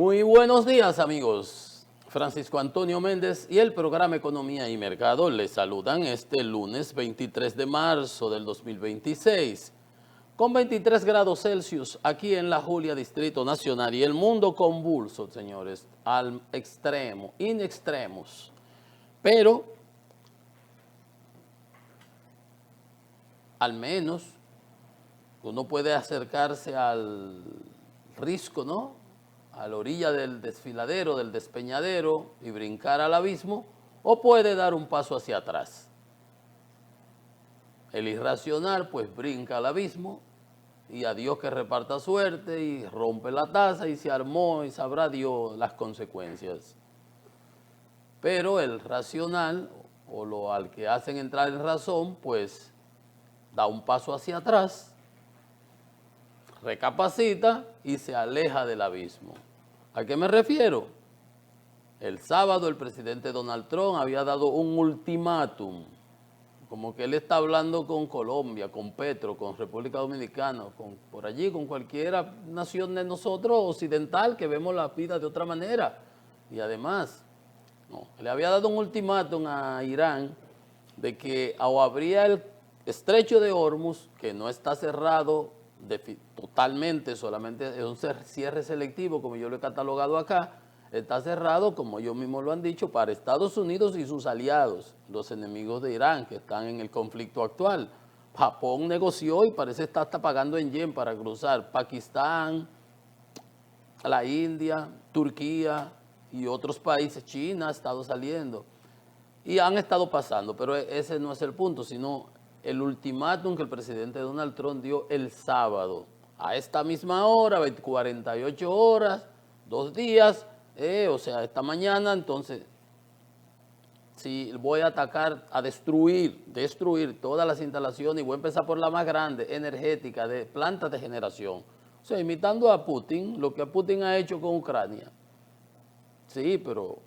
Muy buenos días, amigos. Francisco Antonio Méndez y el programa Economía y Mercado les saludan este lunes 23 de marzo del 2026 con 23 grados Celsius aquí en la Julia, Distrito Nacional, y el mundo convulso, señores, al extremo, in extremos. Pero al menos uno puede acercarse al risco, ¿no?, a la orilla del desfiladero, del despeñadero y brincar al abismo, o puede dar un paso hacia atrás. El irracional pues brinca al abismo y a Dios que reparta suerte y rompe la taza y se armó y sabrá Dios las consecuencias. Pero el racional o lo al que hacen entrar en razón pues da un paso hacia atrás, recapacita y se aleja del abismo. ¿A qué me refiero? El sábado el presidente Donald Trump había dado un ultimátum, como que él está hablando con Colombia, con Petro, con República Dominicana, con por allí, con cualquier nación de nosotros occidental que vemos la vida de otra manera. Y además, no, le había dado un ultimátum a Irán de que o abría el estrecho de Hormuz, que no está cerrado totalmente, solamente es un cierre selectivo, como yo lo he catalogado acá, está cerrado, como ellos mismos lo han dicho, para Estados Unidos y sus aliados, los enemigos de Irán, que están en el conflicto actual. Japón negoció y parece estar hasta pagando en yen para cruzar. Pakistán, la India, Turquía y otros países, China ha estado saliendo. Y han estado pasando, pero ese no es el punto, sino el ultimátum que el presidente Donald Trump dio el sábado, a esta misma hora, 48 horas, 2 días, o sea, esta mañana. Entonces, si voy a atacar, a destruir todas las instalaciones, y voy a empezar por la más grande, energética, de plantas de generación. O sea, imitando a Putin, lo que Putin ha hecho con Ucrania. Sí, pero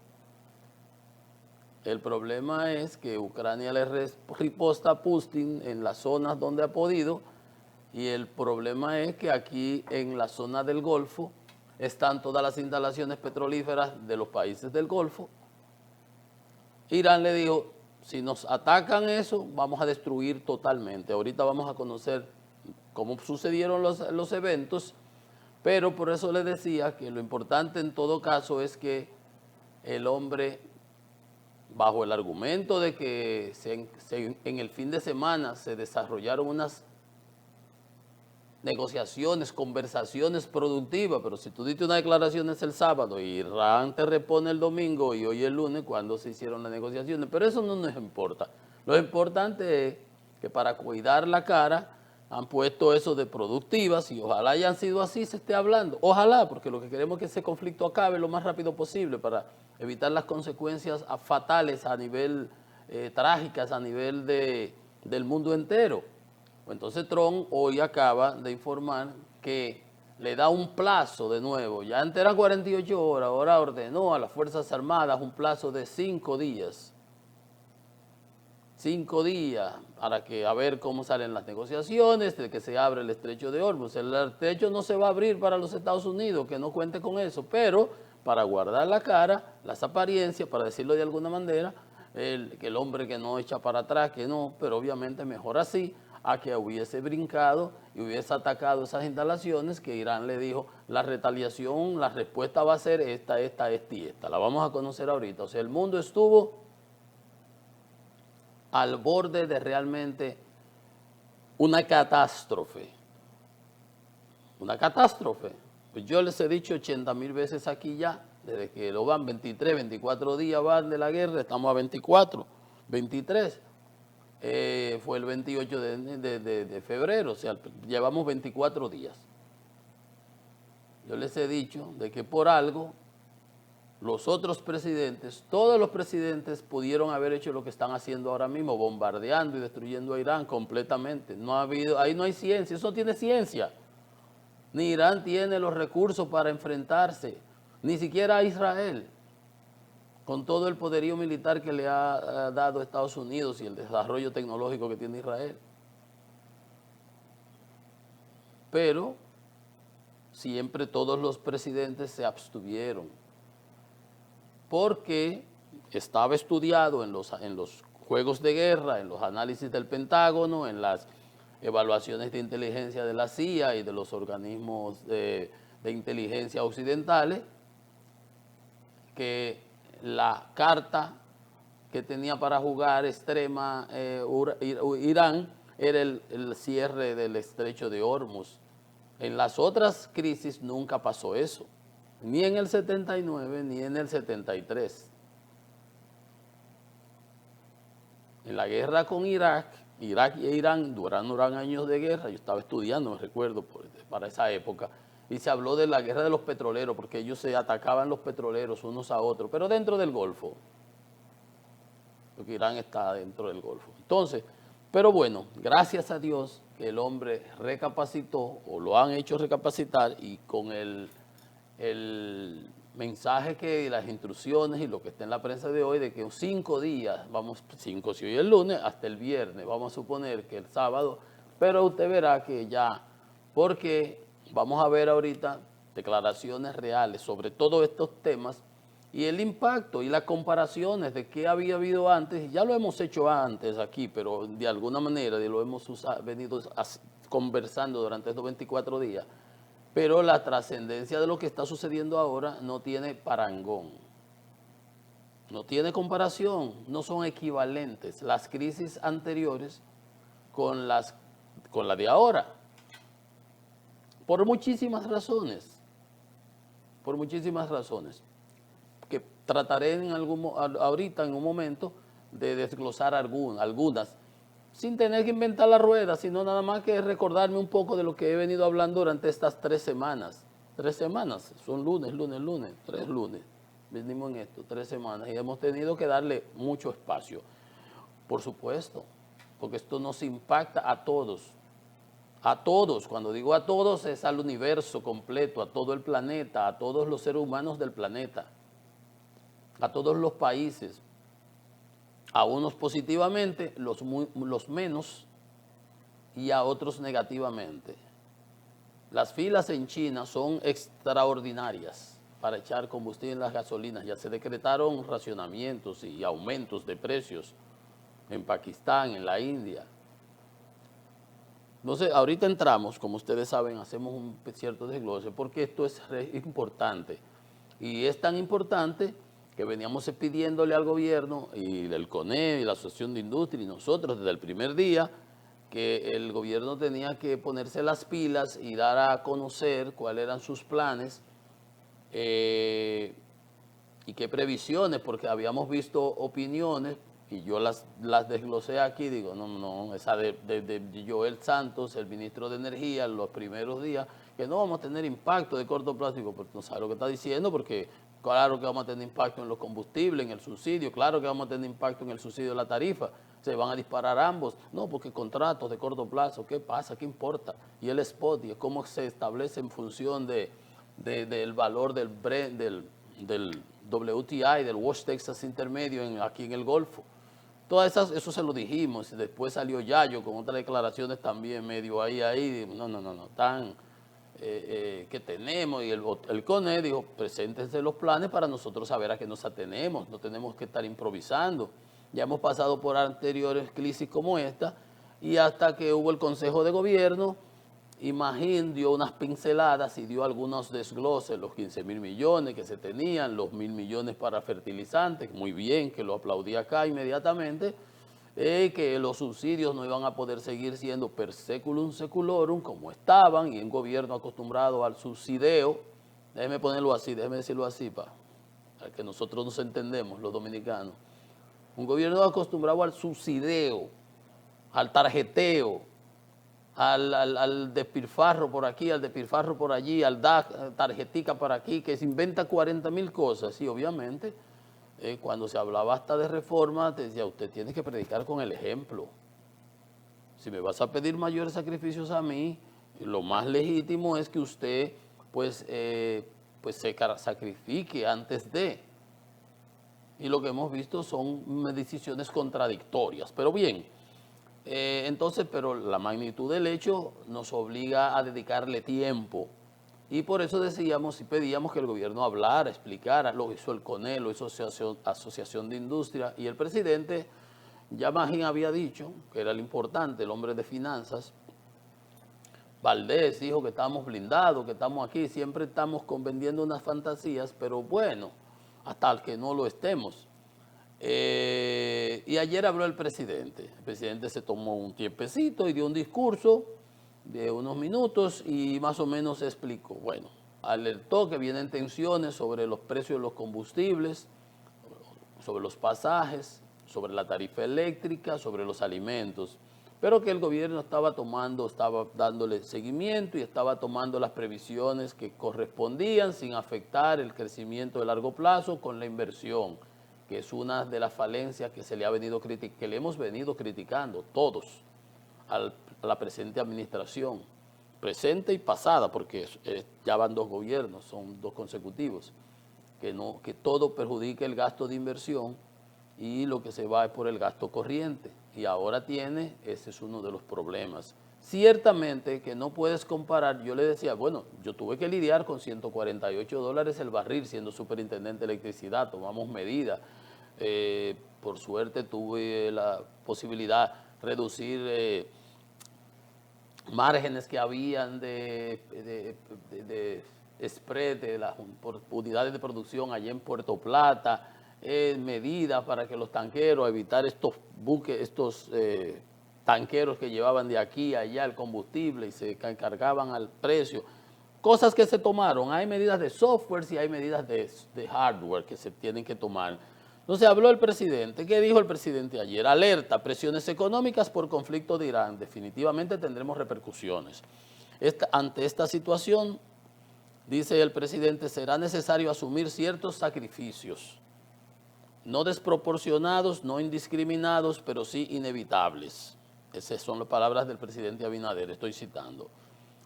el problema es que Ucrania le riposta a Putin en las zonas donde ha podido, y el problema es que aquí en la zona del Golfo están todas las instalaciones petrolíferas de los países del Golfo. Irán le dijo, si nos atacan eso, vamos a destruir totalmente. Ahorita vamos a conocer cómo sucedieron los eventos, pero por eso le decía que lo importante en todo caso es que el hombre, bajo el argumento de que en el fin de semana se desarrollaron unas negociaciones, conversaciones productivas, pero si tú diste una declaración el sábado y Irán te repone el domingo y hoy el lunes, cuando se hicieron las negociaciones, pero eso no nos importa. Lo importante es que para cuidar la cara han puesto eso de productivas, y ojalá hayan sido así, se esté hablando. Ojalá, porque lo que queremos es que ese conflicto acabe lo más rápido posible para evitar las consecuencias fatales a nivel trágicas, a nivel del mundo entero. Entonces Trump hoy acaba de informar que le da un plazo de nuevo, ya antes eran 48 horas, ahora ordenó a las Fuerzas Armadas un plazo de 5 días. 5 días para que a ver cómo salen las negociaciones, de que se abre el estrecho de Hormuz. El estrecho no se va a abrir para los Estados Unidos, que no cuente con eso, pero para guardar la cara, las apariencias, para decirlo de alguna manera, que el hombre que no echa para atrás, que no, pero obviamente mejor así, a que hubiese brincado y hubiese atacado esas instalaciones, que Irán le dijo, la retaliación, la respuesta va a ser esta y esta. La vamos a conocer ahorita. O sea, el mundo estuvo al borde de realmente una catástrofe. Una catástrofe. Pues yo les he dicho 80,000 veces aquí ya, desde que lo van 23, 24 días van de la guerra, estamos a 24, 23. Fue el 28 de febrero, o sea, llevamos 24 días. Yo les he dicho de que por algo los otros presidentes, todos los presidentes pudieron haber hecho lo que están haciendo ahora mismo, bombardeando y destruyendo a Irán completamente. No ha habido, ahí no hay ciencia, eso no tiene ciencia. Ni Irán tiene los recursos para enfrentarse, ni siquiera a Israel, con todo el poderío militar que le ha dado Estados Unidos y el desarrollo tecnológico que tiene Israel. Pero siempre todos los presidentes se abstuvieron, porque estaba estudiado en los juegos de guerra, en los análisis del Pentágono, en las evaluaciones de inteligencia de la CIA y de los organismos de inteligencia occidentales, que la carta que tenía para jugar extrema Irán era el cierre del estrecho de Hormuz. En las otras crisis nunca pasó eso, ni en el 79 ni en el 73. En la guerra con Irak e Irán duraron años de guerra. Yo estaba estudiando, me recuerdo, para esa época, y se habló de la guerra de los petroleros, porque ellos se atacaban los petroleros unos a otros, pero dentro del Golfo, porque Irán está dentro del Golfo. Entonces, pero bueno, gracias a Dios que el hombre recapacitó, o lo han hecho recapacitar, y con el mensaje las instrucciones y lo que está en la prensa de hoy, de que 5 días, 5 si hoy es el lunes, hasta el viernes, vamos a suponer que el sábado, pero usted verá que ya, porque vamos a ver ahorita declaraciones reales sobre todos estos temas y el impacto y las comparaciones de qué había habido antes, y ya lo hemos hecho antes aquí, pero de alguna manera lo hemos venido conversando durante estos 24 días, pero la trascendencia de lo que está sucediendo ahora no tiene parangón, no tiene comparación, no son equivalentes las crisis anteriores con la de ahora, por muchísimas razones, que trataré ahorita en un momento de desglosar algunas, sin tener que inventar la rueda, sino nada más que recordarme un poco de lo que he venido hablando durante estas 3 semanas. 3 semanas, son lunes, 3 lunes, venimos en esto, 3 semanas, y hemos tenido que darle mucho espacio, por supuesto, porque esto nos impacta a todos. A todos, cuando digo a todos es al universo completo, a todo el planeta, a todos los seres humanos del planeta, a todos los países, a unos positivamente, los menos, y a otros negativamente. Las filas en China son extraordinarias para echar combustible en las gasolinas. Ya se decretaron racionamientos y aumentos de precios en Pakistán, en la India. Entonces, ahorita entramos, como ustedes saben, hacemos un cierto desglose, porque esto es importante. Y es tan importante que veníamos pidiéndole al gobierno y el CONE y la Asociación de Industria y nosotros desde el primer día, que el gobierno tenía que ponerse las pilas y dar a conocer cuáles eran sus planes y qué previsiones, porque habíamos visto opiniones y yo las desglosé aquí, digo, no, esa de Joel Santos, el ministro de Energía, en los primeros días, que no vamos a tener impacto de corto plazo, digo, pero no sabe lo que está diciendo, porque claro que vamos a tener impacto en los combustibles, en el subsidio, claro que vamos a tener impacto en el subsidio de la tarifa, se van a disparar ambos, no, porque contratos de corto plazo, ¿qué pasa? ¿Qué importa? Y el spot, y cómo se establece en función del valor del WTI, del West Texas Intermedio aquí en el Golfo. Todas eso se lo dijimos, y después salió Yayo con otras declaraciones también medio ahí, no, tan que tenemos, y el CONE dijo, preséntense los planes para nosotros saber a qué nos atenemos, no tenemos que estar improvisando. Ya hemos pasado por anteriores crisis como esta, y hasta que hubo el Consejo de Gobierno, Imagín dio unas pinceladas y dio algunos desgloses, los 15.000 millones que se tenían, los 1.000 millones para fertilizantes, muy bien, que lo aplaudí acá inmediatamente, que los subsidios no iban a poder seguir siendo per seculum seculorum como estaban, y un gobierno acostumbrado al subsideo, déjeme ponerlo así, déjeme decirlo así, para que nosotros nos entendemos, los dominicanos, un gobierno acostumbrado al subsideo, al tarjeteo, al despilfarro por aquí, al despilfarro por allí, al dar tarjetica por aquí, que se inventa 40.000 cosas. Y obviamente, cuando se hablaba hasta de reforma, te decía, usted tiene que predicar con el ejemplo. Si me vas a pedir mayores sacrificios a mí, lo más legítimo es que usted pues se sacrifique antes de. Y lo que hemos visto son decisiones contradictorias. Pero bien, entonces, pero la magnitud del hecho nos obliga a dedicarle tiempo Y por eso decíamos y pedíamos que el gobierno hablara, explicara, lo hizo el CONEL, lo hizo Asociación de Industria, y el presidente ya Magín había dicho que era lo importante, el hombre de finanzas. Valdés dijo que estamos blindados, que estamos aquí, siempre estamos vendiendo unas fantasías, pero bueno, hasta que no lo estemos. Y ayer habló el presidente se tomó un tiempecito y dio un discurso de unos minutos y más o menos explicó, bueno, alertó que vienen tensiones sobre los precios de los combustibles, sobre los pasajes, sobre la tarifa eléctrica, sobre los alimentos, pero que el gobierno estaba dándole seguimiento y estaba tomando las previsiones que correspondían sin afectar el crecimiento de largo plazo con la inversión, que es una de las falencias que que le hemos venido criticando todos a la presente administración, presente y pasada, porque ya van 2 gobiernos, son 2 consecutivos, que todo perjudica el gasto de inversión y lo que se va es por el gasto corriente. Y ahora ese es uno de los problemas. Ciertamente que no puedes comparar, yo le decía, bueno, yo tuve que lidiar con $148 el barril siendo superintendente de electricidad, tomamos medidas. Por suerte tuve la posibilidad de reducir márgenes que habían de spread de las unidades de producción allá en Puerto Plata, medidas para que los tanqueros, evitar estos buques, estos tanqueros que llevaban de aquí a allá el combustible y se encargaban al precio. Cosas que se tomaron, hay medidas de software y hay medidas de hardware que se tienen que tomar. Entonces habló el presidente. ¿Qué dijo el presidente ayer? Alerta, presiones económicas por conflicto de Irán. Definitivamente tendremos repercusiones. Ante esta situación, dice el presidente, será necesario asumir ciertos sacrificios, no desproporcionados, no indiscriminados, pero sí inevitables. Esas son las palabras del presidente Abinader, estoy citando.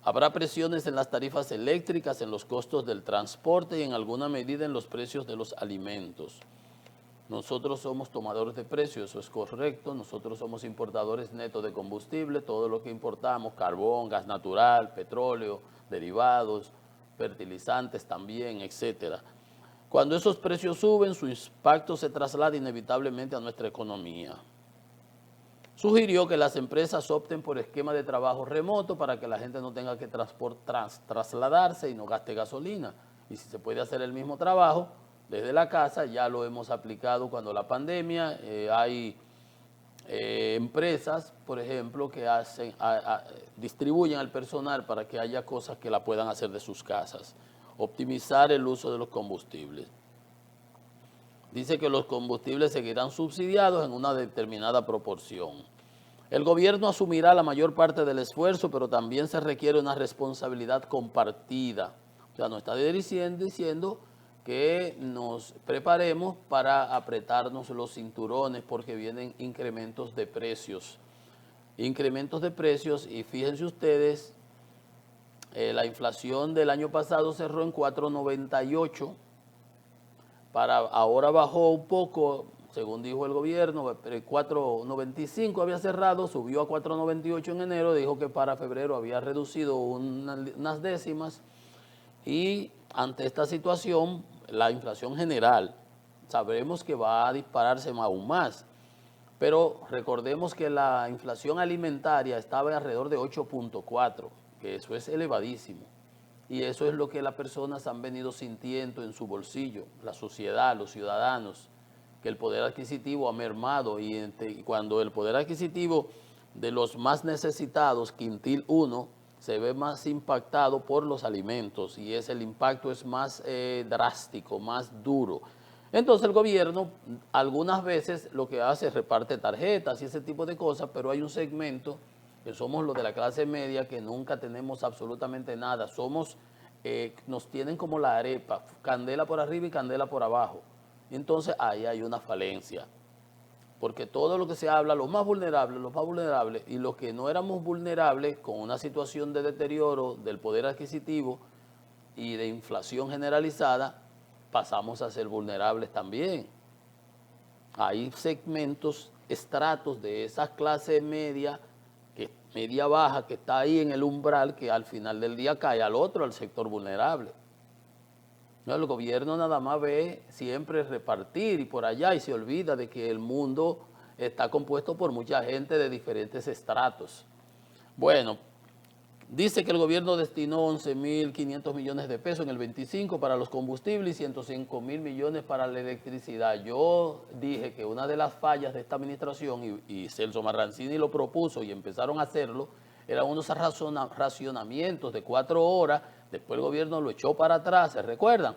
Habrá presiones en las tarifas eléctricas, en los costos del transporte y en alguna medida en los precios de los alimentos. Nosotros somos tomadores de precios, eso es correcto. Nosotros somos importadores netos de combustible, todo lo que importamos, carbón, gas natural, petróleo, derivados, fertilizantes también, etcétera. Cuando esos precios suben, su impacto se traslada inevitablemente a nuestra economía. Sugirió que las empresas opten por esquema de trabajo remoto para que la gente no tenga que trasladarse y no gaste gasolina. Y si se puede hacer el mismo trabajo desde la casa, ya lo hemos aplicado cuando la pandemia, hay empresas, por ejemplo, que distribuyen al personal para que haya cosas que la puedan hacer de sus casas. Optimizar el uso de los combustibles. Dice que los combustibles seguirán subsidiados en una determinada proporción. El gobierno asumirá la mayor parte del esfuerzo, pero también se requiere una responsabilidad compartida. O sea, nos está diciendo que nos preparemos para apretarnos los cinturones porque vienen incrementos de precios. Incrementos de precios y fíjense ustedes, la inflación del año pasado cerró en 4.98, ahora bajó un poco, según dijo el gobierno, 4.95 había cerrado, subió a 4.98 en enero, dijo que para febrero había reducido unas décimas y ante esta situación, la inflación general, sabemos que va a dispararse aún más, pero recordemos que la inflación alimentaria estaba alrededor de 8.4, que eso es elevadísimo. Y eso es lo que las personas han venido sintiendo en su bolsillo, la sociedad, los ciudadanos, que el poder adquisitivo ha mermado y cuando el poder adquisitivo de los más necesitados, quintil 1, se ve más impactado por los alimentos y el impacto es más drástico, más duro. Entonces el gobierno algunas veces lo que hace es reparte tarjetas y ese tipo de cosas, pero hay un segmento que somos los de la clase media que nunca tenemos absolutamente nada, nos tienen como la arepa, candela por arriba y candela por abajo. Entonces ahí hay una falencia, porque todo lo que se habla, los más vulnerables y los que no éramos vulnerables con una situación de deterioro del poder adquisitivo y de inflación generalizada, pasamos a ser vulnerables también. Hay segmentos, estratos de esa clase media que media baja, que está ahí en el umbral, que al final del día cae al otro, al sector vulnerable. No, el gobierno nada más ve siempre repartir y por allá y se olvida de que el mundo está compuesto por mucha gente de diferentes estratos. Bueno, dice que el gobierno destinó 11.500 millones de pesos en el 25 para los combustibles y 105.000 millones para la electricidad. Yo dije que una de las fallas de esta administración, y Celso Marrancini lo propuso y empezaron a hacerlo, eran unos racionamientos de 4 horas, después el gobierno lo echó para atrás, ¿se recuerdan?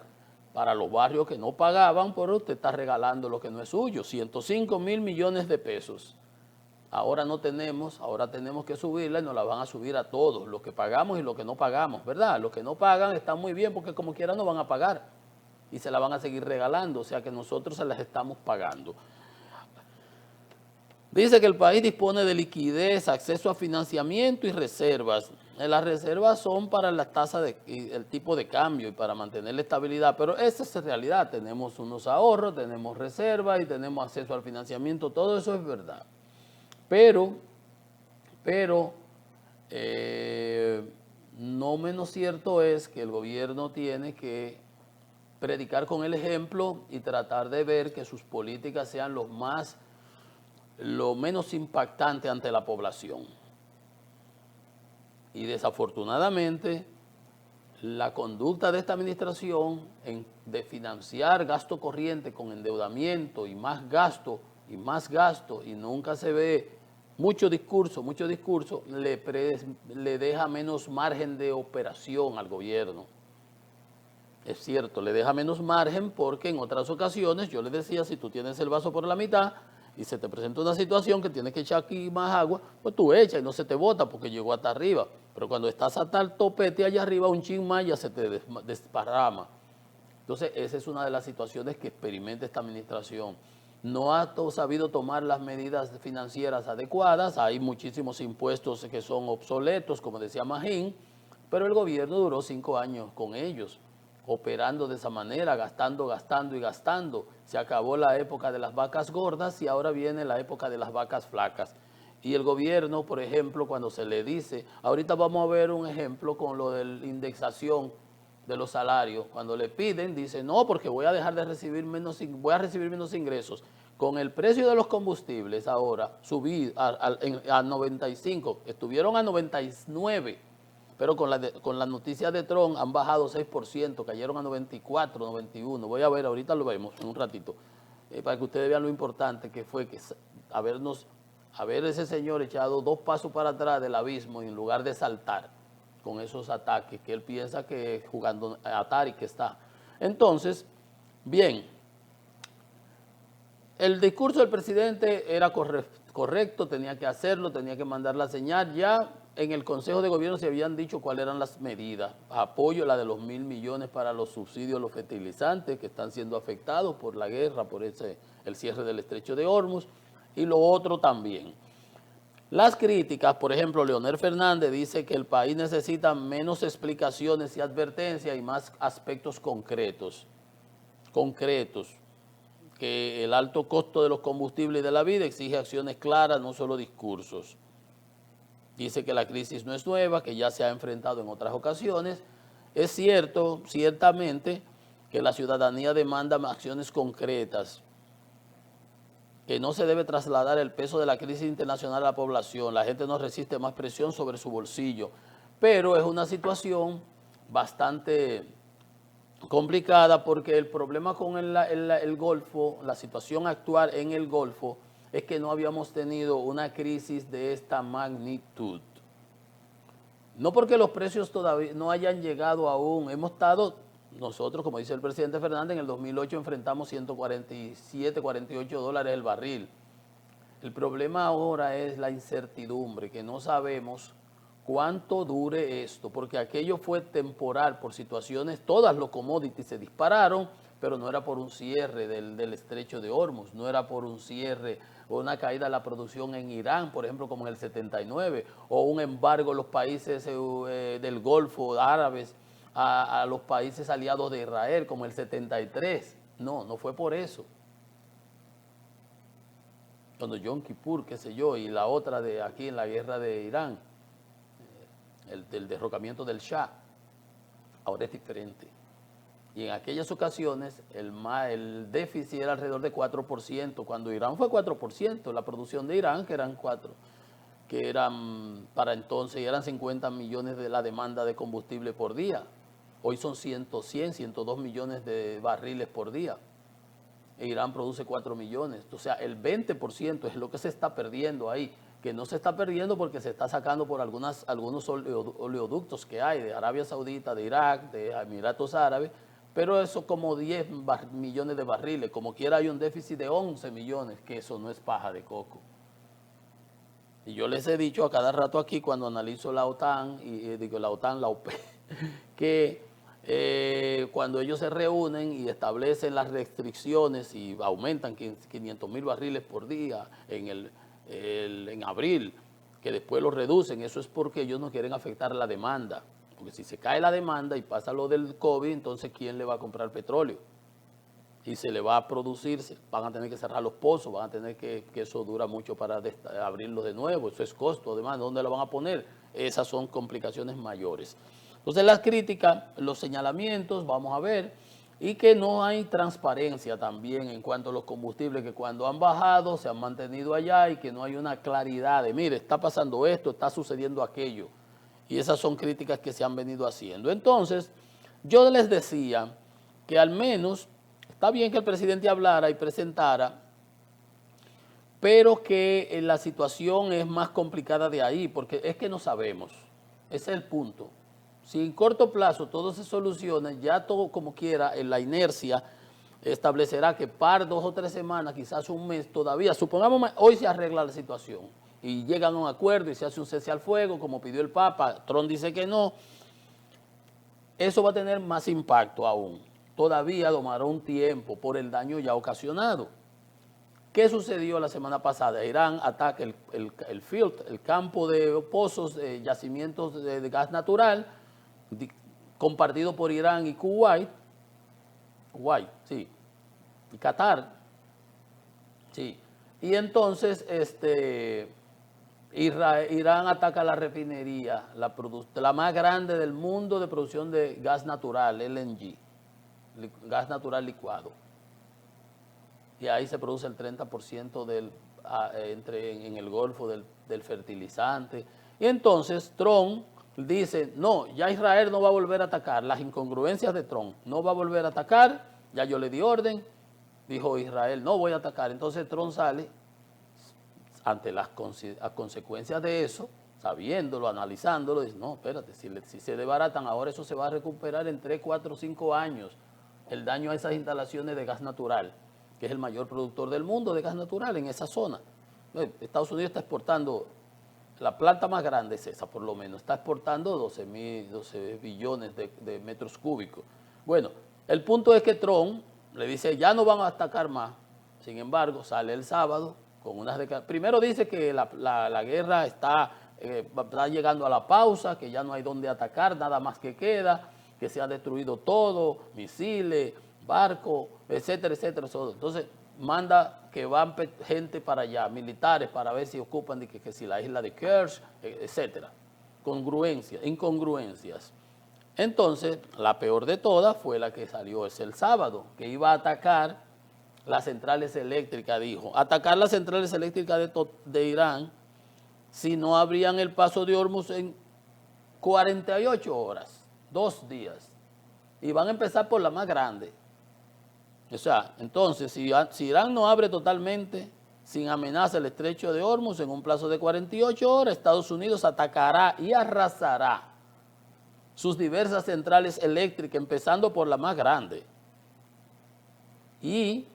Para los barrios que no pagaban, pero usted está regalando lo que no es suyo, 105.000 millones de pesos. Ahora no tenemos, ahora tenemos que subirla y nos la van a subir a todos, los que pagamos y los que no pagamos, ¿verdad? Los que no pagan están muy bien porque como quiera no van a pagar y se la van a seguir regalando, o sea que nosotros se las estamos pagando. Dice que el país dispone de liquidez, acceso a financiamiento y reservas. Las reservas son para las tasas el tipo de cambio y para mantener la estabilidad, pero esa es la realidad. Tenemos unos ahorros, tenemos reservas y tenemos acceso al financiamiento, todo eso es verdad. Pero no menos cierto es que el gobierno tiene que predicar con el ejemplo y tratar de ver que sus políticas sean lo menos impactante ante la población. Y desafortunadamente, la conducta de esta administración de financiar gasto corriente con endeudamiento y más gasto, y nunca se ve mucho discurso, le deja menos margen de operación al gobierno. Es cierto, le deja menos margen porque en otras ocasiones yo le decía, si tú tienes el vaso por la mitad y se te presenta una situación que tienes que echar aquí más agua, pues tú echas y no se te bota porque llegó hasta arriba. Pero cuando estás hasta el topete allá arriba, un chin más ya se te desparrama. Entonces, esa es una de las situaciones que experimenta esta administración. No ha sabido tomar las medidas financieras adecuadas, hay muchísimos impuestos que son obsoletos, como decía Magín, pero el gobierno duró 5 años con ellos, operando de esa manera, gastando y gastando. Se acabó la época de las vacas gordas y ahora viene la época de las vacas flacas. Y el gobierno, por ejemplo, cuando se le dice, ahorita vamos a ver un ejemplo con lo de la indexación de los salarios, cuando le piden, dice, no, porque voy a dejar de recibir voy a recibir menos ingresos. Con el precio de los combustibles ahora, subí a 95, estuvieron a 99, pero con la noticia de Trump han bajado 6%, cayeron a 94, 91. Voy a ver, ahorita lo vemos en un ratito, para que ustedes vean lo importante que fue que haber ese señor echado 2 pasos para atrás del abismo en lugar de saltar con esos ataques, que él piensa que jugando Atari que está. Entonces, bien, el discurso del presidente era correcto, tenía que hacerlo, tenía que mandar la señal. Ya en el Consejo de Gobierno se habían dicho cuáles eran las medidas. Apoyo la de los 1.000 millones para los subsidios a los fertilizantes que están siendo afectados por la guerra, por el cierre del Estrecho de Hormuz, y lo otro también. Las críticas, por ejemplo, Leonel Fernández dice que el país necesita menos explicaciones y advertencias y más aspectos concretos, que el alto costo de los combustibles y de la vida exige acciones claras, no solo discursos. Dice que la crisis no es nueva, que ya se ha enfrentado en otras ocasiones. Es cierto, ciertamente, que la ciudadanía demanda acciones concretas, que no se debe trasladar el peso de la crisis internacional a la población. La gente no resiste más presión sobre su bolsillo, pero es una situación bastante complicada porque el problema con el Golfo, la situación actual en el Golfo, es que no habíamos tenido una crisis de esta magnitud. No porque los precios todavía no hayan llegado aún, hemos estado, nosotros, como dice el presidente Fernández, en el 2008 enfrentamos 147, 48 dólares el barril. El problema ahora es la incertidumbre, que no sabemos cuánto dure esto, porque aquello fue temporal por situaciones, todas los commodities se dispararon, pero no era por un cierre del Estrecho de Hormuz, no era por un cierre o una caída de la producción en Irán, por ejemplo, como en el 79, o un embargo en los países del Golfo árabes a los países aliados de Israel, como el 73. No, no fue por eso. cuando Yom Kippur, qué sé yo, y la otra de aquí en la guerra de Irán, el derrocamiento del Shah. Ahora es diferente. Y en aquellas ocasiones el déficit era alrededor de 4%, cuando Irán fue 4%, la producción de Irán, que eran para entonces eran 50 millones de la demanda de combustible por día. Hoy son 102 millones de barriles por día. E Irán produce 4 millones. O sea, el 20% es lo que se está perdiendo ahí, que no se está perdiendo porque se está sacando por algunos oleoductos que hay de Arabia Saudita, de Irak, de Emiratos Árabes, pero eso como 10 millones de barriles, como quiera hay un déficit de 11 millones, que eso no es paja de coco. Y yo les he dicho a cada rato aquí cuando analizo la OTAN, la OPE, que cuando ellos se reúnen y establecen las restricciones y aumentan 500,000 barriles por día en abril, que después lo reducen, eso es porque ellos no quieren afectar la demanda. Porque si se cae la demanda y pasa lo del COVID, entonces ¿quién le va a comprar petróleo? Y se le va a producir, van a tener que cerrar los pozos, van a tener que eso dura mucho para abrirlos de nuevo, eso es costo, además, ¿dónde lo van a poner? Esas son complicaciones mayores. Entonces las críticas, los señalamientos, vamos a ver, y que no hay transparencia también en cuanto a los combustibles, que cuando han bajado se han mantenido allá y que no hay una claridad de, mire, está pasando esto, está sucediendo aquello. Y esas son críticas que se han venido haciendo. Entonces, yo les decía que al menos está bien que el presidente hablara y presentara, pero que la situación es más complicada de ahí, porque es que no sabemos. Ese es el punto. Si en corto plazo todo se soluciona, ya todo como quiera, en la inercia establecerá que 2 o 3 semanas, quizás un mes todavía, supongamos hoy se arregla la situación y llegan a un acuerdo y se hace un cese al fuego, como pidió el Papa, Trump dice que no, eso va a tener más impacto aún. Todavía tomará un tiempo por el daño ya ocasionado. ¿Qué sucedió la semana pasada? Irán ataca el campo de pozos, yacimientos de gas natural, compartido por Irán y Kuwait, sí, y Qatar, sí. Y entonces Irán ataca la refinería, la más grande del mundo de producción de gas natural, LNG, gas natural licuado. Y ahí se produce el 30% en el Golfo del fertilizante. Y entonces Trump dice, no, ya Israel no va a volver a atacar, las incongruencias de Trump, no va a volver a atacar, ya yo le di orden, dijo Israel, no voy a atacar. Entonces Trump sale ante las consecuencias de eso, sabiéndolo, analizándolo, dice, no, espérate, si se desbaratan ahora eso se va a recuperar en 3, 4, 5 años, el daño a esas instalaciones de gas natural, que es el mayor productor del mundo de gas natural en esa zona. Estados Unidos está exportando, la planta más grande es esa por lo menos, está exportando 12 billones de metros cúbicos. Bueno, el punto es que Trump le dice, ya no van a atacar más, sin embargo, sale el sábado con unas declaraciones. Primero dice que la guerra está llegando a la pausa, que ya no hay dónde atacar, nada más que queda, que se ha destruido todo, misiles, barcos, etcétera, etcétera. Entonces, manda que van gente para allá, militares, para ver si ocupan que si la isla de Kerch, etcétera. Incongruencias. Entonces, la peor de todas fue la que salió el sábado, que iba a atacar las centrales eléctricas, dijo. Atacar las centrales eléctricas de Irán si no abrían el paso de Hormuz en 48 horas, 2 días. Y van a empezar por la más grande. O sea, entonces, si Irán no abre totalmente, sin amenaza el estrecho de Hormuz en un plazo de 48 horas, Estados Unidos atacará y arrasará sus diversas centrales eléctricas, empezando por la más grande. Y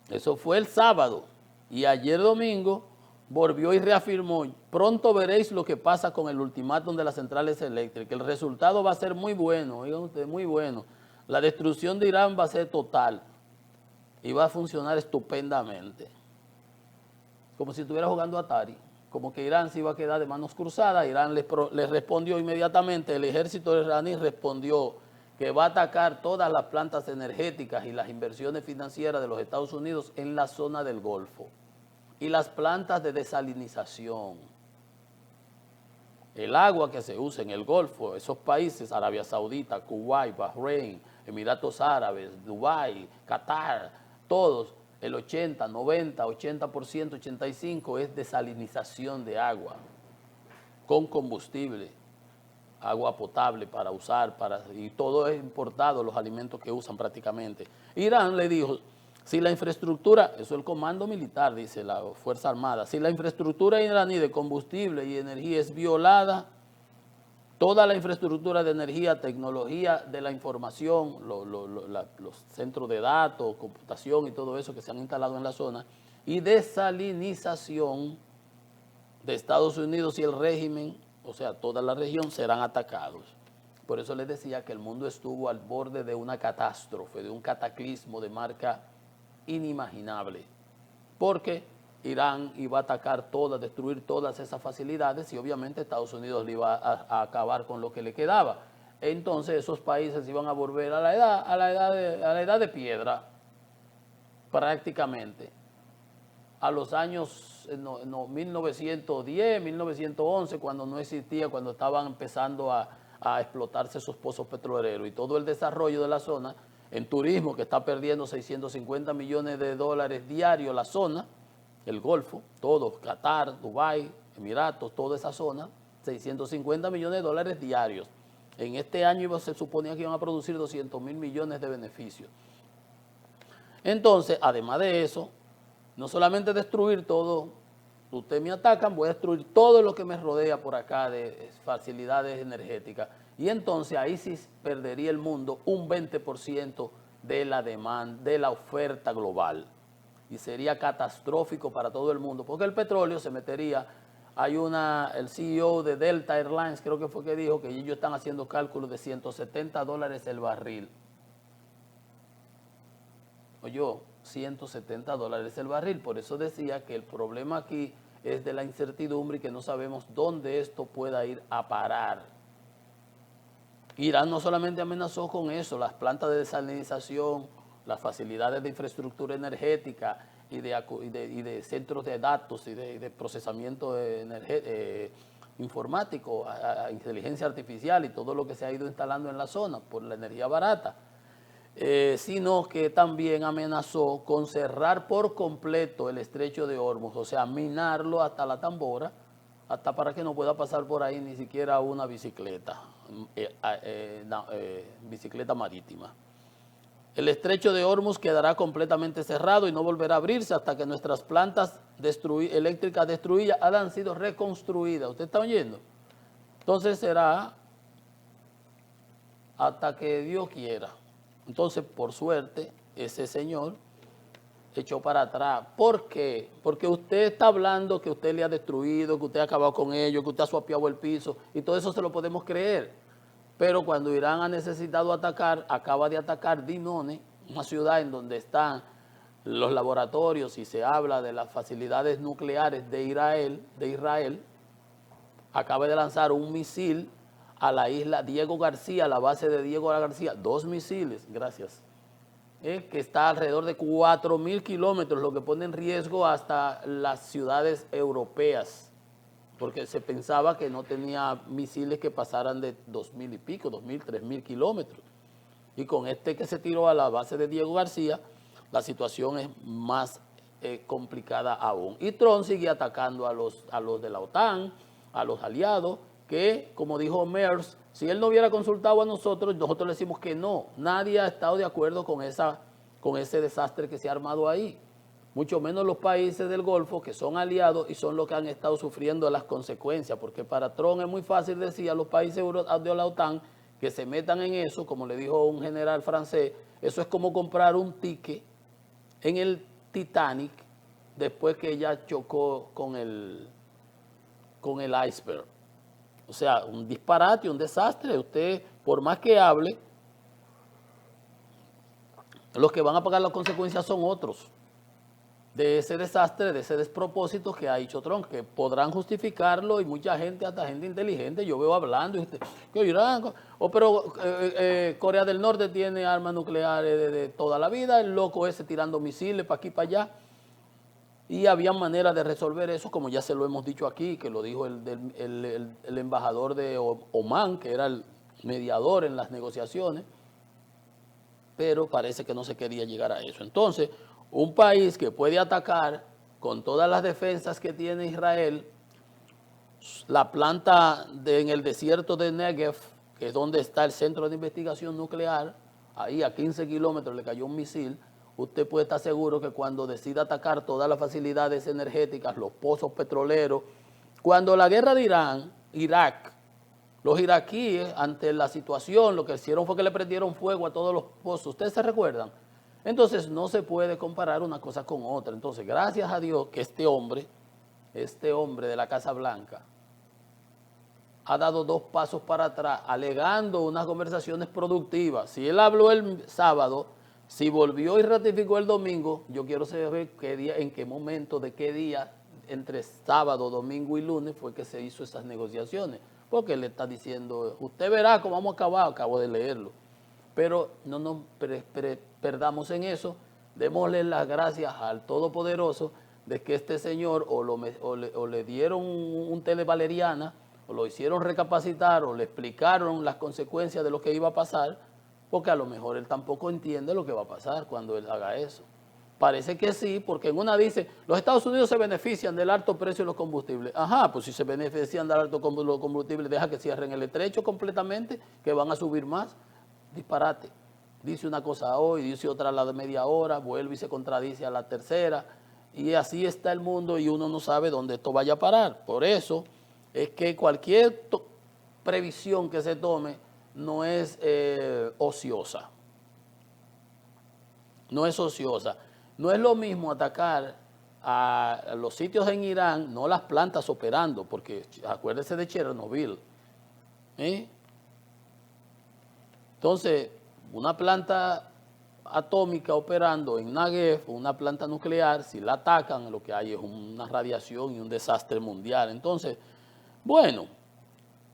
eso fue el sábado. Y ayer domingo volvió y reafirmó, pronto veréis lo que pasa con el ultimátum de las centrales eléctricas. El resultado va a ser muy bueno, oigan ustedes, muy bueno. La destrucción de Irán va a ser total y va a funcionar estupendamente. Como si estuviera jugando Atari. Como que Irán se iba a quedar de manos cruzadas. Irán les respondió inmediatamente, el ejército iraní respondió que va a atacar todas las plantas energéticas y las inversiones financieras de los Estados Unidos en la zona del Golfo y las plantas de desalinización. El agua que se usa en el Golfo, esos países, Arabia Saudita, Kuwait, Bahrein, Emiratos Árabes, Dubái, Qatar, todos, el 80, 90, 80%, 85% es desalinización de agua con combustible, agua potable para usar, y todo es importado, los alimentos que usan prácticamente. Irán le dijo, si la infraestructura, eso es el comando militar, dice la Fuerza Armada, si la infraestructura iraní de combustible y energía es violada, toda la infraestructura de energía, tecnología de la información, los centros de datos, computación y todo eso que se han instalado en la zona, y desalinización de Estados Unidos y el régimen, o sea, toda la región, serán atacados. Por eso les decía que el mundo estuvo al borde de una catástrofe, de un cataclismo de marca inimaginable, porque Irán iba a atacar todas, destruir todas esas facilidades y obviamente Estados Unidos le iba a acabar con lo que le quedaba. Entonces esos países iban a volver a la edad de piedra, prácticamente, a los años 1910, 1911, cuando no existía, cuando estaban empezando a explotarse esos pozos petroleros y todo el desarrollo de la zona, en turismo que está perdiendo 650 millones de dólares diarios la zona, el Golfo, todo, Qatar, Dubái, Emiratos, toda esa zona, 650 millones de dólares diarios. En este año se suponía que iban a producir 200 mil millones de beneficios. Entonces, además de eso, no solamente destruir todo, ustedes me atacan, voy a destruir todo lo que me rodea por acá de facilidades energéticas. Y entonces ahí sí perdería el mundo un 20% de la demanda, de la oferta global. Y sería catastrófico para todo el mundo, porque el petróleo se metería. El CEO de Delta Airlines, creo que fue que dijo que ellos están haciendo cálculos de $170 el barril. Oye, $170 el barril. Por eso decía que el problema aquí es de la incertidumbre y que no sabemos dónde esto pueda ir a parar. Irán no solamente amenazó con eso, las plantas de desalinización, las facilidades de infraestructura energética y de centros de datos y de procesamiento informático, a inteligencia artificial y todo lo que se ha ido instalando en la zona por la energía barata, sino que también amenazó con cerrar por completo el estrecho de Hormuz, o sea, minarlo hasta la tambora, hasta para que no pueda pasar por ahí ni siquiera una bicicleta, bicicleta marítima. El estrecho de Hormuz quedará completamente cerrado y no volverá a abrirse hasta que nuestras plantas eléctricas destruidas hayan sido reconstruidas. ¿Usted está oyendo? Entonces será hasta que Dios quiera. Entonces, por suerte, ese señor echó para atrás. ¿Por qué? Porque usted está hablando que usted le ha destruido, que usted ha acabado con ellos, que usted ha suapiado el piso, y todo eso se lo podemos creer. Pero cuando Irán ha necesitado atacar, acaba de atacar Dinone, una ciudad en donde están los laboratorios y se habla de las facilidades nucleares de Israel, acaba de lanzar un misil a la isla Diego García, a la base de Diego García, 2 misiles, gracias, que está alrededor de 4.000 kilómetros, lo que pone en riesgo hasta las ciudades europeas, porque se pensaba que no tenía misiles que pasaran de 2.000 y pico, 2.000, 3.000 kilómetros. Y con este que se tiró a la base de Diego García, la situación es más complicada aún. Y Trump sigue atacando a los de la OTAN, a los aliados, que, como dijo Merz, si él no hubiera consultado a nosotros le decimos que no. Nadie ha estado de acuerdo con ese desastre que se ha armado ahí. Mucho menos los países del Golfo, que son aliados y son los que han estado sufriendo las consecuencias, porque para Trump es muy fácil decir a los países de la OTAN que se metan en eso, como le dijo un general francés, eso es como comprar un ticket en el Titanic después que ya chocó con el iceberg. O sea, un disparate, un desastre. Usted, por más que hable, los que van a pagar las consecuencias son otros. de ese desastre, de ese despropósito que ha hecho Trump, que podrán justificarlo y mucha gente, hasta gente inteligente, yo veo hablando, que Irán, pero Corea del Norte tiene armas nucleares de toda la vida, el loco ese tirando misiles para aquí, para allá, y había manera de resolver eso, como ya se lo hemos dicho aquí, que lo dijo el embajador de Omán, que era el mediador en las negociaciones, pero parece que no se quería llegar a eso. Entonces, un país que puede atacar con todas las defensas que tiene Israel, la planta en el desierto de Negev, que es donde está el centro de investigación nuclear, ahí a 15 kilómetros le cayó un misil, usted puede estar seguro que cuando decida atacar todas las facilidades energéticas, los pozos petroleros, cuando la guerra de Irak, los iraquíes, ante la situación, lo que hicieron fue que le prendieron fuego a todos los pozos. ¿Ustedes se recuerdan? Entonces, no se puede comparar una cosa con otra. Entonces, gracias a Dios que este hombre de la Casa Blanca, ha dado 2 pasos para atrás, alegando unas conversaciones productivas. Si él habló el sábado, si volvió y ratificó el domingo, yo quiero saber qué día, en qué momento, de qué día, entre sábado, domingo y lunes, fue que se hizo esas negociaciones. Porque él está diciendo, usted verá cómo vamos a acabar, acabo de leerlo. Pero no nos perdamos en eso, démosle las gracias al Todopoderoso de que este señor o le dieron un televaleriana, o lo hicieron recapacitar, o le explicaron las consecuencias de lo que iba a pasar, porque a lo mejor él tampoco entiende lo que va a pasar cuando él haga eso. Parece que sí, porque en una dice, los Estados Unidos se benefician del alto precio de los combustibles. Ajá, pues si se benefician del alto precio de los combustibles, deja que cierren el estrecho completamente, que van a subir más. Disparate. Dice una cosa hoy, dice otra a la de media hora, vuelve y se contradice a la tercera, y así está el mundo y uno no sabe dónde esto vaya a parar. Por eso es que cualquier previsión que se tome no es ociosa. No es ociosa. No es lo mismo atacar a los sitios en Irán, no las plantas operando, porque acuérdese de Chernobyl. Entonces, una planta atómica operando en Negev, una planta nuclear, si la atacan, lo que hay es una radiación y un desastre mundial. Entonces, bueno,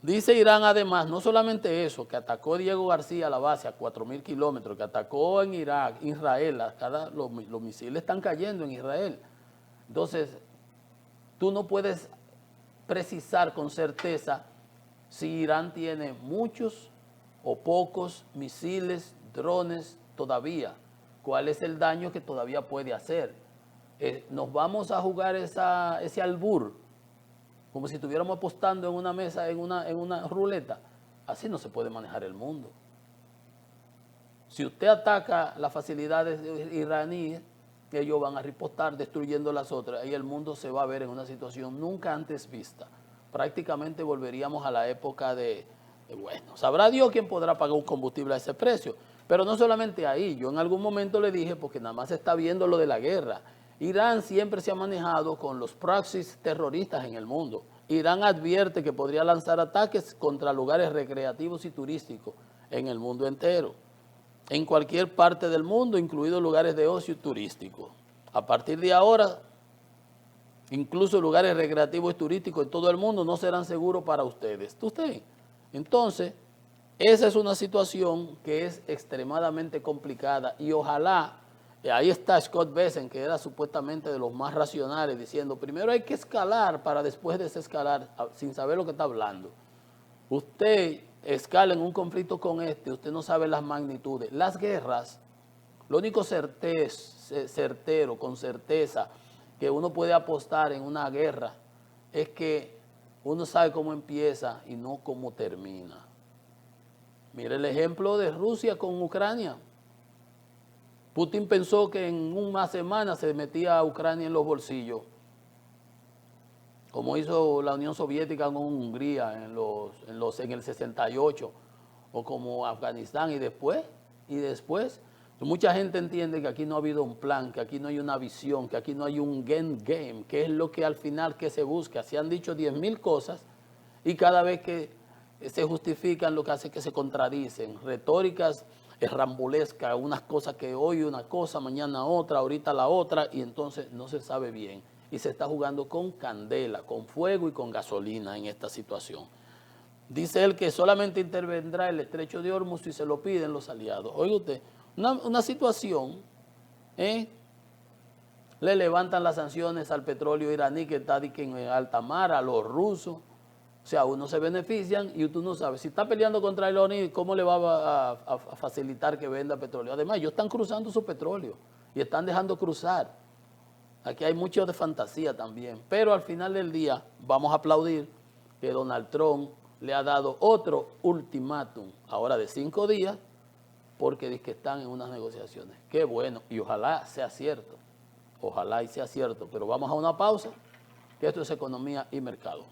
dice Irán además, no solamente eso, que atacó Diego García la base a 4.000 kilómetros, que atacó en Irak, Israel, los misiles están cayendo en Israel. Entonces, tú no puedes precisar con certeza si Irán tiene muchos o pocos misiles, drones todavía. ¿Cuál es el daño que todavía puede hacer? Nos vamos a jugar ese albur, como si estuviéramos apostando en una mesa, en una ruleta. Así no se puede manejar el mundo. Si usted ataca las facilidades iraníes, ellos van a ripostar destruyendo las otras y el mundo se va a ver en una situación nunca antes vista. Prácticamente volveríamos a la época bueno, sabrá Dios quién podrá pagar un combustible a ese precio. Pero no solamente ahí, yo en algún momento le dije, porque nada más se está viendo lo de la guerra, Irán siempre se ha manejado con los proxies terroristas en el mundo. Irán advierte que podría lanzar ataques contra lugares recreativos y turísticos en el mundo entero, en cualquier parte del mundo, incluidos lugares de ocio turístico. A partir de ahora, incluso lugares recreativos y turísticos en todo el mundo no serán seguros para ustedes. Entonces, esa es una situación que es extremadamente complicada y ojalá, ahí está Scott Bessent, que era supuestamente de los más racionales, diciendo, primero hay que escalar para después desescalar, sin saber lo que está hablando. Usted escala en un conflicto con usted no sabe las magnitudes. Las guerras, lo único certero, con certeza, que uno puede apostar en una guerra es que uno sabe cómo empieza y no cómo termina. Mire el ejemplo de Rusia con Ucrania. Putin pensó que en una semana se metía a Ucrania en los bolsillos, como hizo la Unión Soviética con Hungría en el 68, o como Afganistán, y después, mucha gente entiende que aquí no ha habido un plan, que aquí no hay una visión, que aquí no hay un end game, que es lo que al final que se busca. Se han dicho 10.000 cosas y cada vez que se justifican lo que hace que se contradicen, retóricas rambulesca, unas cosas que hoy una cosa, mañana otra, ahorita la otra, y entonces no se sabe bien. Y se está jugando con candela, con fuego y con gasolina en esta situación. Dice él que solamente intervendrá el estrecho de Hormuz si se lo piden los aliados. Oiga usted, una situación, le levantan las sanciones al petróleo iraní que está en alta mar, a los rusos. O sea, unos se benefician y tú no sabes. Si está peleando contra el ONU, ¿cómo le va a facilitar que venda petróleo? Además, ellos están cruzando su petróleo y están dejando cruzar. Aquí hay mucho de fantasía también. Pero al final del día, vamos a aplaudir que Donald Trump le ha dado otro ultimátum, ahora de 5 días, porque dice que están en unas negociaciones. Qué bueno, y ojalá sea cierto. Ojalá y sea cierto. Pero vamos a una pausa, que esto es economía y mercado.